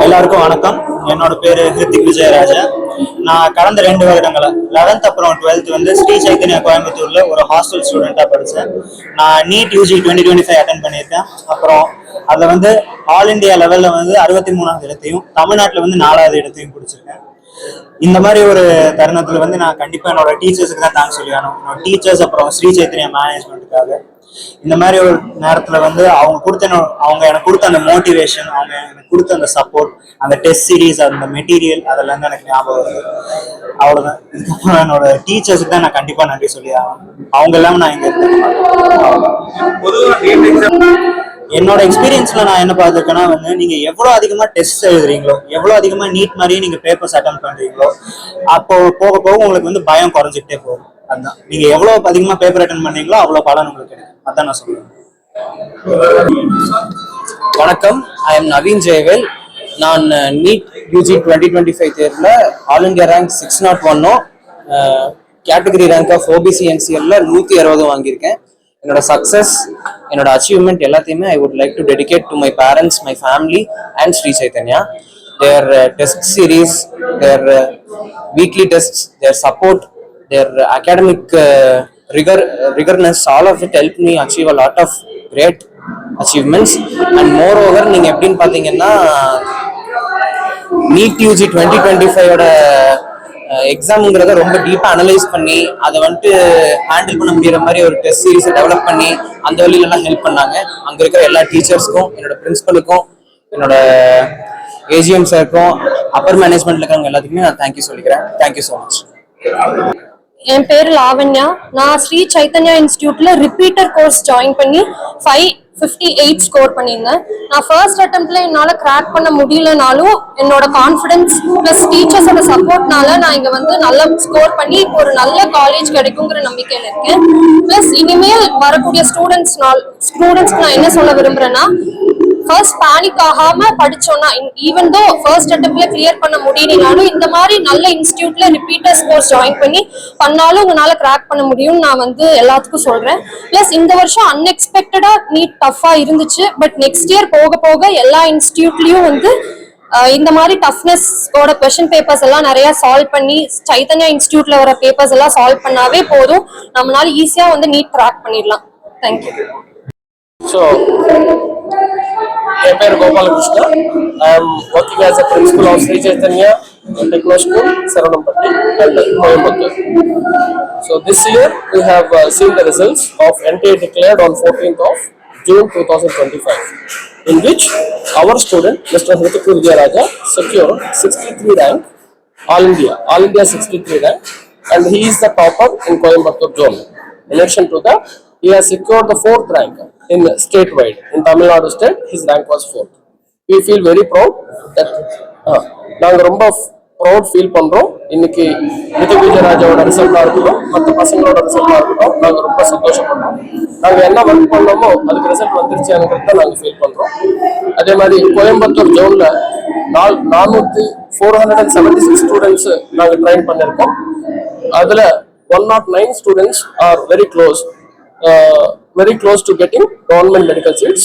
எல்லாருக்கும் வணக்கம். என்னோட பேரு ஹிருத்திக் விஜயராஜா. நான் கடந்த 2 வருடங்களா 11th அப்புறம் 12th வந்து ஸ்ரீ சைத்தன்யா கோயம்புத்தூர்ல ஒரு ஹாஸ்டல் ஸ்டூடெண்டா படித்தேன். நான் நீட் யூஜி 2025 அட்டன் பண்ணியிருக்கேன். அப்புறம் அதில் வந்து ஆல் இண்டியா லெவலில் வந்து 63வது இடத்தையும், தமிழ்நாட்டில் வந்து 4வது இடத்தையும் பிடிச்சிருக்கேன். இந்த மாதிரி ஒரு தருணத்தில் வந்து நான் கண்டிப்பாக என்னோட டீச்சர்ஸுக்கு தான் தேங்க்ஸ் சொல்லி ஆகணும். என்னோட டீச்சர்ஸ் அப்புறம் ஸ்ரீ சைத்தன்யா மேனேஜ்மெண்ட்டுக்காக. இந்த மாதிரி ஒரு நேரத்தில் வந்து அவங்க எனக்கு கொடுத்த அந்த மோட்டிவேஷன், அவங்க எனக்கு கொடுத்த அந்த சப்போர்ட், அந்த டெஸ்ட் சீரீஸ், அந்த மெட்டீரியல், அதெல்லாம் தான் எனக்கு ஞாபகம் வருது. அவ்வளோதான். இதுக்கப்புறம் என்னோட டீச்சர்ஸுக்கு தான் நான் கண்டிப்பாக நன்றி சொல்லி ஆகணும். அவங்க இல்லாமல் நான் இங்கே என்னோட எக்ஸ்பீரியன்ஸ்ல நான் என்ன பார்த்துருக்கேன்னா வந்து நீங்க எவ்வளவு அதிகமா டெஸ்ட் எழுதுறீங்களோ, எவ்வளவு அதிகமா நீட் மாதிரியே நீங்க பேப்பர்ஸ் அட்டன் பண்றீங்களோ, அப்போ போக போக உங்களுக்கு வந்து பயம் குறைஞ்சிட்டே போகும். அதுதான், நீங்க எவ்வளவு அதிகமா பேப்பர் அட்டன் பண்ணீங்களோ அவ்வளவு பலன் உங்களுக்கு கிடைக்கும். அதான் நான் சொல்றேன். வணக்கம், ஐ எம் நவீன் ஜெயவேல். நான் நீட் யூஜி 2025 தேர்வில் all India rank 601 category rank of OBC என்சிஎல்ல 160 வாங்கியிருக்கேன். என்னோட சக்ஸஸ், என்னோட அச்சீவ்மெண்ட் எல்லாத்தையுமே I would like to dedicate to my parents, my family and Sri Chaitanya. Their test series, their weekly tests, their support, their academic rigorness, all of it helped me achieve a lot of great achievements. And moreover, நீங்க எப்படின்னு பாத்தீங்கன்னா NEET UG 2025 எக்ஸாம்ங்கிறத ரொம்ப டீப்பா analyse பண்ணி அதை வந்துட்டு handle பண்ண முடியற மாதிரி ஒரு டெஸ்ட் சீரீஸ் டெவலப் பண்ணி அந்த வழியில எல்லாம் ஹெல்ப் பண்ணாங்க. அங்க இருக்கிற எல்லா டீச்சர்ஸ்க்கும், என்னோட பிரின்சிபலுக்கும், என்னோட ஏஜிஎம் சாருக்கும், அப்பர் மேனேஜ்மெண்ட்ல இருக்கிறவங்க எல்லாத்துக்குமே நான் தேங்க்யூ சொல்லிக்கிறேன். Thank you so much. என் பேரு லாவண்யா. நான் ஸ்ரீ சைத்தன்யா இன்ஸ்டிடியூட்ல ரிப்பீட்டர் கோர்ஸ் ஜாயின் பண்ணி 558 ஸ்கோர் பண்ணியிருந்தேன். நான் ஃபர்ஸ்ட் அட்டெம்ப்ட்ல என்னால் கிராக் பண்ண முடியலனாலும் என்னோட கான்ஃபிடன்ஸ் ப்ளஸ் டீச்சர்ஸோட சப்போர்ட்னால நான் இங்கே வந்து நல்லா ஸ்கோர் பண்ணி ஒரு நல்ல காலேஜ் கிடைக்குங்கிற நம்பிக்கையில் இருக்கேன். ப்ளஸ் இனிமேல் வரக்கூடிய ஸ்டூடெண்ட்ஸ்க்கு நான் என்ன சொல்ல விரும்புறேன்னா, ஃபர்ஸ்ட் பேனிக் ஆகாம படிச்சோம்னா, ஈவன் தோ ஃபர்ஸ்ட் அட்டெம்ப்ட்ல கிளியர் பண்ண முடியலனாலும் இந்த மாதிரி நல்ல இன்ஸ்டிடியூட்ல ரிப்பீட்டர்ஸ் கோர்ஸ் ஜாயின் பண்ணாலும் உங்களால கிராக் பண்ண முடியும்னு நான் வந்து எல்லாத்துக்கும் சொல்றேன். பிளஸ் இந்த வருஷம் அன்எக்ஸ்பெக்டடா நீட் டஃபா இருந்துச்சு. பட் நெக்ஸ்ட் இயர் போக போக எல்லா இன்ஸ்டிடியூட்லயும் வந்து இந்த மாதிரி டஃப்னஸோட கொஸ்டின் பேப்பர்ஸ் எல்லாம் நிறைய சால்வ் பண்ணி சைத்தன்யா இன்ஸ்டிடியூட்ல வர பேப்பர்ஸ் எல்லாம் சால்வ் பண்ணாவே போதும், நம்மளால ஈஸியா வந்து நீட் கிராக் பண்ணிடலாம். Thank you. My name is Gopalakrishna. I am working as a principal of Sri Chaitanya Techno School, Saranampatti, and Coimbatore. So this year we have seen the results of NTA declared on 14th of June 2025, in which our student, Mr. Hritik Vijayaraja, secured 63 rank, All India 63 rank, and he is the topper in Coimbatore zone. In addition to that, he has secured the 4th rank in statewide. In Tamil Nadu state, his rank was 4th. We feel very proud that நாங்கள் ரொம்ப proud feel பண்ணுறோம். இன்னைக்கு ஹிருத்திக் விஜயராஜாவோட ரிசல்ட்டாக இருக்கட்டும், மற்ற பசங்களோட ரிசல்ட்டாக இருக்கட்டும், நாங்கள் ரொம்ப சந்தோஷப்படுறோம். நாங்கள் என்ன ஒர்க் பண்ணோமோ அதுக்கு ரிசல்ட் வந்துருச்சுங்கிறது தான் நாங்கள் ஃபீல் பண்ணுறோம். அதே மாதிரி கோயம்புத்தூர் ஜோனில் 476 ஸ்டூடெண்ட்ஸு நாங்கள் ட்ரைன் பண்ணியிருக்கோம். அதில் 109 students are very close to getting government medical seats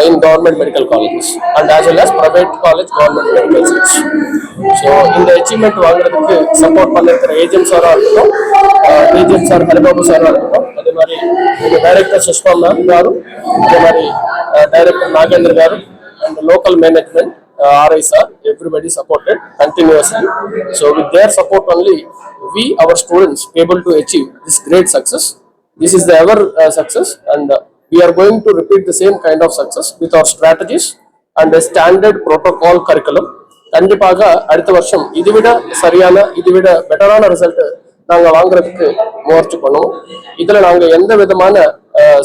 in government medical colleges, and as well as private college government medical seats. So in the achievement வாங்குறதுக்கு சப்போர்ட் பண்ணிருக்கிற ஏஜென்ட் சாரா இருக்கட்டும், agent sir Haribabu சாரா இருக்கட்டும், அதே மாதிரி எங்கள் director Sushma ma'am car, அதே மாதிரி director Nagendra car, and the local management, RI sir, everybody supported continuously. So with their support only, our students able to achieve this great success. This is the ever success, and we are going to repeat the same kind of success with our strategies and a standard protocol curriculum. கண்டிப்பாக அடுத்த வருஷம் இதுவிட பெட்டரான result நாங்கள் வாங்குறதுக்கு முயற்சி பண்ணுவோம். இதில் நாங்கள் எந்த விதமான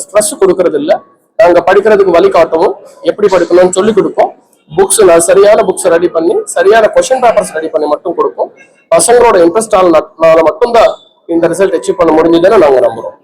ஸ்ட்ரெஸ் கொடுக்கறது இல்லை. நாங்கள் படிக்கிறதுக்கு வழி காட்டவும், எப்படி படிக்கணும்னு சொல்லி கொடுப்போம். சரியான புக்ஸ் ரெடி பண்ணி, சரியான கொஸ்டின் பேப்பர்ஸ் ரெடி பண்ணி மட்டும் கொடுப்போம். பசங்களோட இன்ட்ரெஸ்டால மட்டும்தான் இந்த ரிசல்ட் அச்சீவ் பண்ண முடிஞ்சதுன்னு நாங்கள் நம்புறோம்.